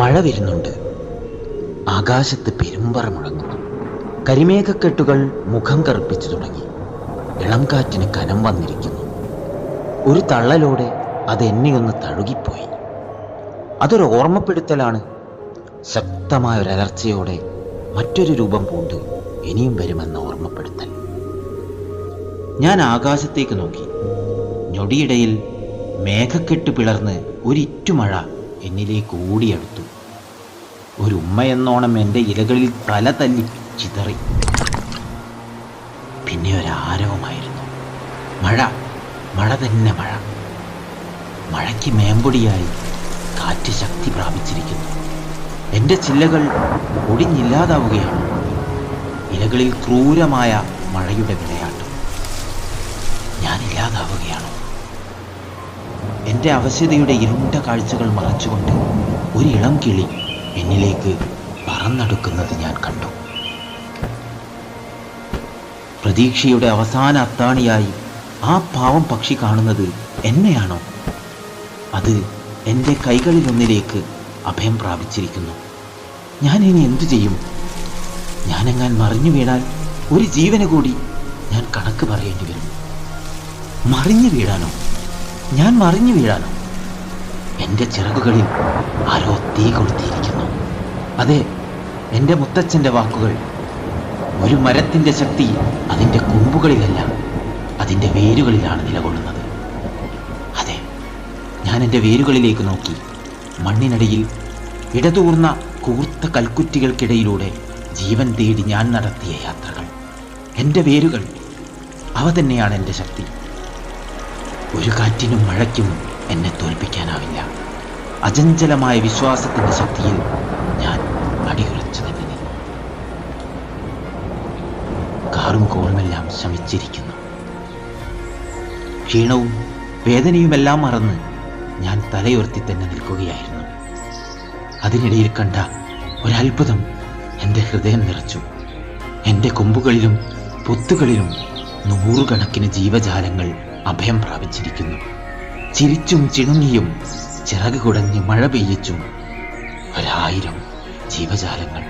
മഴ വരുന്നുണ്ട്. ആകാശത്ത് പെരുമ്പറ മുഴങ്ങുന്നു. കരിമേഘക്കെട്ടുകൾ മുഖം കറുപ്പിച്ചു തുടങ്ങി. ഇളം കാറ്റിന് കനം വന്നിരിക്കുന്നു. ഒരു തള്ളലോടെ അത് എന്നെ ഒന്ന് തഴുകിപ്പോയി. അതൊരു ഓർമ്മപ്പെടുത്തലാണ്. ശക്തമായ ഒരലർച്ചയോടെ മറ്റൊരു രൂപം പൂണ്ട് ഇനിയും വരുമെന്ന ഓർമ്മപ്പെടുത്തൽ. ഞാൻ ആകാശത്തേക്ക് നോക്കി. ഞൊടിയിടയിൽ മേഘക്കെട്ട് പിളർന്ന് ഒരിറ്റുമഴ എന്നിലേക്ക് ഓടിയെടുത്തു. ഒരു ഉമ്മയെന്നോണം എൻ്റെ ഇലകളിൽ തല തല്ലി ചിതറി. പിന്നെ ഒരാരവമായിരുന്നു. മഴ തന്നെ മഴ. മഴയ്ക്ക് മേമ്പൊടിയായി കാറ്റ് ശക്തി പ്രാപിച്ചിരിക്കുന്നു. എൻ്റെ ചില്ലകൾ ഒടിഞ്ഞില്ലാതാവുകയാണ്. ഇലകളിൽ ക്രൂരമായ മഴയുടെ വിളയാട്ടം. ഞാനില്ലാതാവുകയാണ്. എൻ്റെ അവശതയുടെ ഇരുണ്ട കാഴ്ചകൾ മറച്ചുകൊണ്ട് ഒരു ഇളം കിളി എന്നിലേക്ക് പറന്നെടുക്കുന്നത് ഞാൻ കണ്ടു. പ്രതീക്ഷയുടെ അവസാന അത്താണിയായി ആ പാവം പക്ഷി കാണുന്നത് എന്നെയാണോ? അത് എൻ്റെ കൈകളിലൊന്നിലേക്ക് അഭയം പ്രാപിച്ചിരിക്കുന്നു. ഞാൻ ഇനി എന്തു ചെയ്യും? ഞാനെങ്ങാൻ മറിഞ്ഞു വീണാൽ ഒരു ജീവന് കൂടി ഞാൻ കണക്ക് പറയേണ്ടി വരും. മറിഞ്ഞു വീഴാനോ? ഞാൻ മറിഞ്ഞു വീഴാനോ? എൻ്റെ ചിറകുകളിൽ ആരോ തീ കൊളുത്തിയിരിക്കുന്നു. അതെ, എൻ്റെ മുത്തച്ഛൻ്റെ വാക്കുകൾ. ഒരു മരത്തിൻ്റെ ശക്തി അതിൻ്റെ കൊമ്പുകളിലല്ല, അതിൻ്റെ വേരുകളിലാണ് നിലകൊള്ളുന്നത്. അതെ, ഞാൻ എൻ്റെ വേരുകളിലേക്ക് നോക്കി. മണ്ണിനടിയിൽ ഇടതൂർന്ന കൂർത്ത കൽക്കുറ്റികൾക്കിടയിലൂടെ ജീവൻ തേടി ഞാൻ നടത്തിയ യാത്രകൾ. എൻ്റെ വേരുകൾ, അവ തന്നെയാണ് എൻ്റെ ശക്തി. ഒരു കാറ്റിനും മഴയ്ക്കും എന്നെ തോൽപ്പിക്കാനാവില്ല. അചഞ്ചലമായ വിശ്വാസത്തിൻ്റെ ശക്തിയിൽ ഞാൻ അടിയുറച്ചു തന്നെ നിന്നു. കാറും കോളുമെല്ലാം ശമിച്ചിരിക്കുന്നു. ക്ഷീണവും വേദനയുമെല്ലാം മറന്ന് ഞാൻ തലയുയർത്തി തന്നെ നിൽക്കുകയായിരുന്നു. അതിനിടയിൽ കണ്ട ഒരത്ഭുതം എൻ്റെ ഹൃദയം നിറച്ചു. എൻ്റെ കൊമ്പുകളിലും പൊത്തുകളിലും നൂറുകണക്കിന് ജീവജാലങ്ങൾ അഭയം പ്രാപിച്ചിരിക്കുന്നു. ചിരിച്ചും ചിണുങ്ങിയും ചിറക് കുടഞ്ഞ് മഴ പെയ്യിച്ചും 1000 ജീവജാലങ്ങൾ